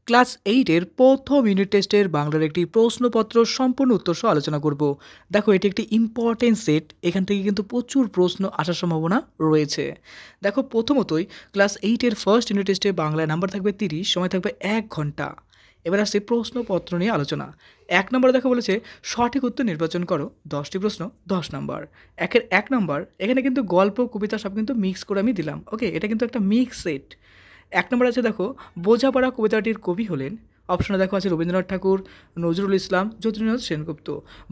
Class 8-এর প্রথম unit টেস্টের বাংলার একটি প্রশ্নপত্র সম্পূর্ণ উত্তর সহ আলোচনা করব। দেখো, এটি একটি ইম্পর্টেন্ট সেট, এখান থেকে কিন্তু প্রচুর প্রশ্ন আসার সম্ভাবনা রয়েছে। দেখো, প্রথমতই ক্লাস 8-এর ফার্স্ট ইউনিট টেস্টে বাংলায় নাম্বার থাকবে 30, সময় থাকবে 1 ঘন্টা। এবার আসছে প্রশ্নপত্র নিয়ে আলোচনা। 1 নম্বরে দেখো বলেছে সঠিক উত্তর নির্বাচন করো, 10টি প্রশ্ন, 10 নম্বর। 1-এর 1 নম্বর, এখানে কিন্তু গল্প কবিতা সব কিন্তু মিক্স করে আমি দিলাম। ওকে, এটা কিন্তু একটা মিক্স সেট। 1 নম্বর আছে দেখো, বোঝাপড়া কবিতাটির কবি হলেন। অপশনে দেখো আছে রবীন্দ্রনাথ ঠাকুর, নজরুল ইসলাম, যতীন্দ্রনাথ সেনগুপ্ত।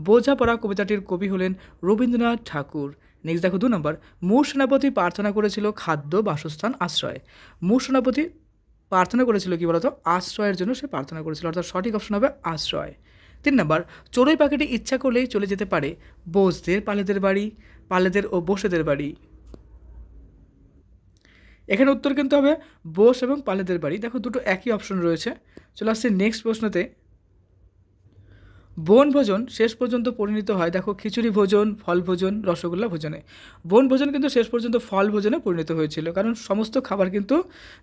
বোঝাপড়া কবিতাটির কবি হলেন রবীন্দ্রনাথ ঠাকুর। নেক্সট দেখো 2 নম্বর, মূল সেনাপতি প্রার্থনা করেছিল খাদ্য, বাসস্থান, আশ্রয়। মূল সেনাপতি প্রার্থনা করেছিল কি বলতো? আশ্রয়ের জন্য সে প্রার্থনা করেছিল, অর্থাৎ সঠিক অপশন হবে আশ্রয়। 3 নম্বর, চড়ুই পাখিটি ইচ্ছা করলেই চলে যেতে পারে বোসদের, পালেদের বাড়ি, পালেদের ও বোসেদের বাড়ি। এখানে উত্তর কিন্তু হবে বোস এবং পালেদের বাড়ি। দেখো, দুটো একই অপশন রয়েছে। চলে আসছে নেক্সট প্রশ্নতে। বনভোজন শেষ পর্যন্ত পরিণত হয় দেখো খিচুড়ি ভোজন, ফল ভোজন, রসগোল্লা ভোজনে। বনভোজন কিন্তু শেষ পর্যন্ত ফল ভোজনে পরিণত হয়েছিল, কারণ সমস্ত খাবার কিন্তু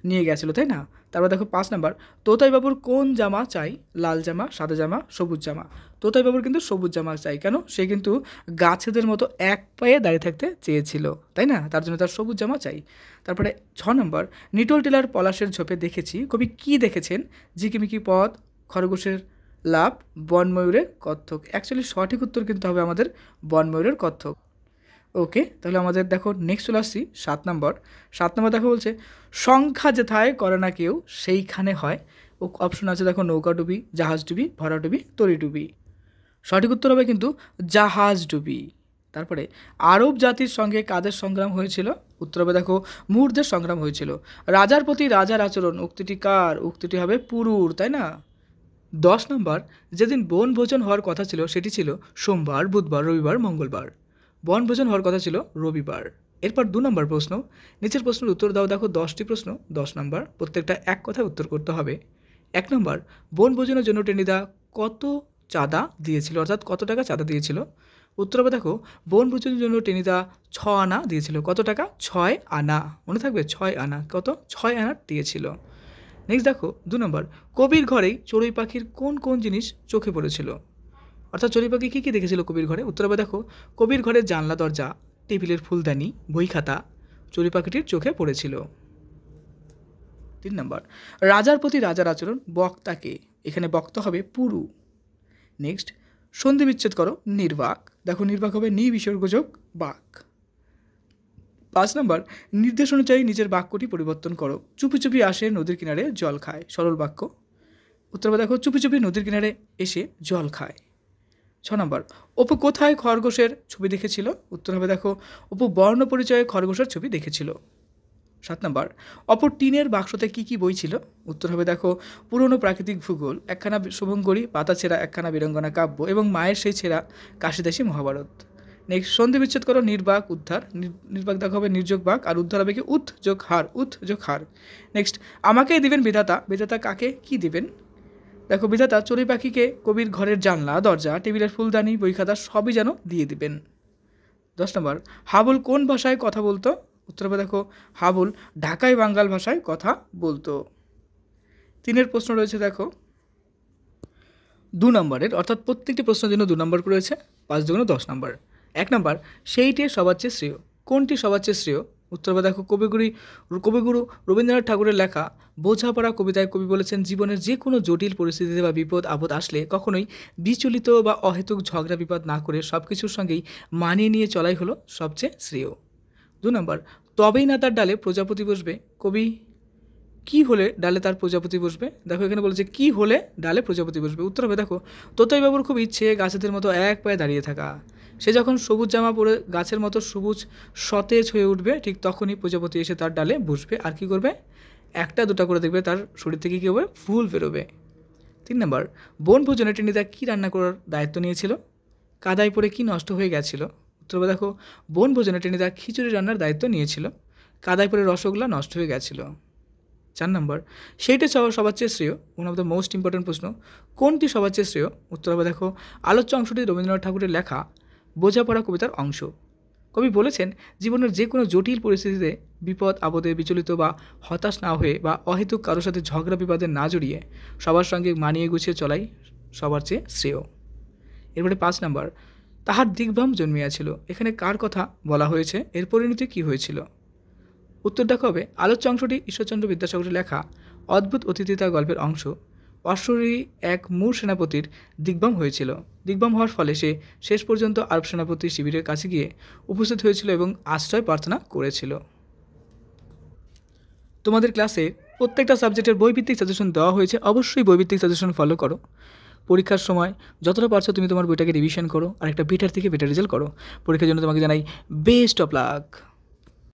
নিয়ে গেছিলো, তাই না? তারপর দেখো 5 নাম্বার, তোতাই বাবুর কোন জামা চাই? লাল জামা, সাদা জামা, সবুজ জামা। তোতাই বাবুর কিন্তু সবুজ জামা চাই, কেন? সে কিন্তু গাছেদের মতো এক পায়ে দাঁড়িয়ে থাকতে চেয়েছিল, তাই না? তার জন্য তার সবুজ জামা চাই। তারপরে 6 নম্বর, নিটোল টিলার পলাশের ঝোপে দেখেছি, কবি কি দেখেছেন? ঝিকিমিকি পথ, খরগোশের লাভ, বনময়ূরের কত্থক। অ্যাকচুয়ালি সঠিক উত্তর কিন্তু হবে আমাদের বনময়ূরের কত্থক। ওকে, তাহলে আমাদের দেখো নেক্সট চলে আসছি 7 নম্বর। 7 নম্বর দেখো বলছে সংখ্যা যেথায় করে না কেউ সেইখানে হয়। ও অপশন আছে দেখো নৌকা ডুবি, জাহাজ ডুবি, ভরা ডুবি, তরি ডুবি। সঠিক উত্তর হবে কিন্তু জাহাজ ডুবি। তারপরে আরব জাতির সঙ্গে কাদের সংগ্রাম হয়েছিল? উত্তর হবে দেখো মুরদের সংগ্রাম হয়েছিল। রাজার প্রতি রাজার আচরণ, উক্তিটি কার? উক্তিটি হবে পুরুর, তাই না? 10 নম্বর, যেদিন বনভোজন হওয়ার কথা ছিল সেটি ছিল সোমবার, বুধবার, রবিবার, মঙ্গলবার। বনভোজন হওয়ার কথা ছিল রবিবার। এরপর 2 নম্বর প্রশ্ন, নিচের প্রশ্নের উত্তর দাও। দেখো 10টি প্রশ্ন, 10 নম্বর, প্রত্যেকটা এক কথায় উত্তর করতে হবে। 1 নম্বর, বনভোজনের জন্য টেনিদা কত চাঁদা দিয়েছিল, অর্থাৎ কত টাকা চাঁদা দিয়েছিল? উত্তর হবে দেখো বনভোজনের জন্য টেনিদা 6 আনা দিয়েছিল। কত টাকা? 6 আনা। মনে থাকবে 6 আনা। কত? 6 আনা দিয়েছিল। নেক্সট দেখো 2 নম্বর, কবির ঘরেই চড়ুই পাখির কোন কোন জিনিস চোখে পড়েছিল? অর্থাৎ চড়ুই পাখি কী কী দেখেছিল কবির ঘরে? উত্তর হবে দেখো কবির ঘরের জানলা দরজা, টেবিলের ফুলদানি, বই খাতা চড়ুই পাখিটির চোখে পড়েছিল। 3 নম্বর, রাজার প্রতি রাজার আচরণ, বক্তাকে। এখানে বক্তা হবে পুরু। নেক্সট, সন্ধি বিচ্ছেদ করো, নির্বাক। দেখো নির্বাক হবে নি বিসর্গযোগ বাক। 5 নম্বর, নির্দেশ অনুযায়ী নিজের বাক্যটি পরিবর্তন করো। চুপি চুপি আসে নদীর কিনারে জল খায়। সরল বাক্য। উত্তর হবে দেখো চুপি চুপি নদীর কিনারে এসে জল খায়। 6 নম্বর, অপু কোথায় খরগোশের ছবি দেখেছিল? উত্তর হবে দেখো অপু বর্ণ পরিচয়ে খরগোশের ছবি দেখেছিল। 7 নম্বর, অপর টিনের বাক্সতে কী কী বই ছিল? উত্তর হবে দেখো পুরনো প্রাকৃতিক ভূগোল, একখানা শুভঙ্করী, পাতা ছেঁড়া একখানা বীরঙ্গনা কাব্য এবং মায়ের সেই ছেঁড়া কাশিদাসী মহাভারত। নেক্সট, সন্ধি বিচ্ছেদ করো, নির্বাক, উদ্ধার। নির্বাক দেখো হবে নির্যোগ বাক, আর উদ্ধার হবে কি উৎ যোগ হার, উৎ যোগ হার। নেক্সট, আমাকেই দিবেন বিধাতা। বিধাতা কাকে কি দিবেন? দেখো বিধাতা চড়ুই পাখিকে কবির ঘরের জানলা, দরজা, টেবিলের ফুলদানি, বই খাতা সবই যেন দিয়ে দিবেন। 10 নম্বর, হাবুল কোন ভাষায় কথা বলতো? উত্তর হবে দেখো হাবুল ঢাকাই বাঙ্গাল ভাষায় কথা বলতো। 3 প্রশ্ন রয়েছে দেখো 2 নম্বরের, অর্থাৎ প্রত্যেকটি প্রশ্নের জন্য 2 নম্বর রয়েছে, 5 দুগুণে 10 নম্বর। 1 নম্বর, সেইটি সবার চেয়ে শ্রেয়। কোনটি সবার চেয়ে শ্রেয়? উত্তর হবে দেখো কবিগুরু রবীন্দ্রনাথ ঠাকুরের লেখা বোঝাপড়া কবিতায় কবি বলেছেন জীবনের যে কোনো জটিল পরিস্থিতিতে বা বিপদ আপদ আসলে কখনোই বিচলিত বা অহেতুক ঝগড়া বিপদ না করে সব কিছুর সঙ্গেই মানিয়ে নিয়ে চলাই হলো সবচেয়ে শ্রেয়। 2 নম্বর, তবেই না তার ডালে প্রজাপতি বসবে। কবি কি হলে ডালে তার প্রজাপতি বসবে? দেখো এখানে বলেছে কি হলে ডালে প্রজাপতি বসবে। উত্তর হবে দেখো তোতাই বাবুর খুব ইচ্ছে গাছেদের মতো এক পায়ে দাঁড়িয়ে থাকা। সে যখন সবুজ জামা পরে গাছের মতো সবুজ সতেজ হয়ে উঠবে, ঠিক তখনই প্রজাপতি এসে তার ডালে বসবে। আর কি করবে? একটা দুটা করে দেখবে তার শরীর থেকে কী হবে? ফুল বেরোবে। 3 নম্বর, বনভোজনে টেনিদা কী রান্না করার দায়িত্ব নিয়েছিল? কাদায় পড়ে কি নষ্ট হয়ে গেছিল? উত্তর হবে দেখো বনভোজনে টেনিদা খিচুড়ি রান্নার দায়িত্ব নিয়েছিল। কাদায় পড়ে রসগোল্লা নষ্ট হয়ে গেছিল। 4 নম্বর, সেইটা সবার চেয়ে শ্রেয়। One of the most important প্রশ্ন, কোনটি সবার চেয়ে শ্রেয়? উত্তর হবে দেখো আলোচ্য অংশটি রবীন্দ্রনাথ ঠাকুরের লেখা বোঝাপড়া কবিতার অংশ। কবি বলেছেন, জীবনের যে কোনো জটিল পরিস্থিতিতে বিপদ আপদে বিচলিত বা হতাশ না হয়ে বা অহেতুক কারোর সাথে ঝগড়া বিবাদে না জড়িয়ে সবার সঙ্গে মানিয়ে গুছিয়ে চলাই সবার চেয়ে শ্রেয়। এরপরে 5 নাম্বার, তাহার দিগ্ভ্রম জন্মিয়াছিল। এখানে কার কথা বলা হয়েছে? এর পরিণতি কী হয়েছিল? উত্তরটা হবে আলোচ্য অংশটি ঈশ্বরচন্দ্র বিদ্যাসাগরের লেখা অদ্ভুত অতিথিতা গল্পের অংশ। অশ্বরী এক মূর সেনাপতির দিগ্ভ্রম হয়েছিল। দিগ্ভ্রম হওয়ার ফলে সে শেষ পর্যন্ত আরব সেনাপতির শিবিরের কাছে গিয়ে উপস্থিত হয়েছিল এবং আশ্রয় প্রার্থনা করেছিল। তোমাদের ক্লাসে প্রত্যেকটা সাবজেক্টের বইভিত্তিক সাজেশন দেওয়া হয়েছে, অবশ্যই বইভিত্তিক সাজেশন ফলো করো। পরীক্ষার সময় যতটা পারছো তুমি তোমার বইটাকে রিভিশন করো আর একটা বেটার থেকে বেটার রেজাল্ট করো। পরীক্ষার জন্য তোমাকে জানাই বেস্ট অফ লাক।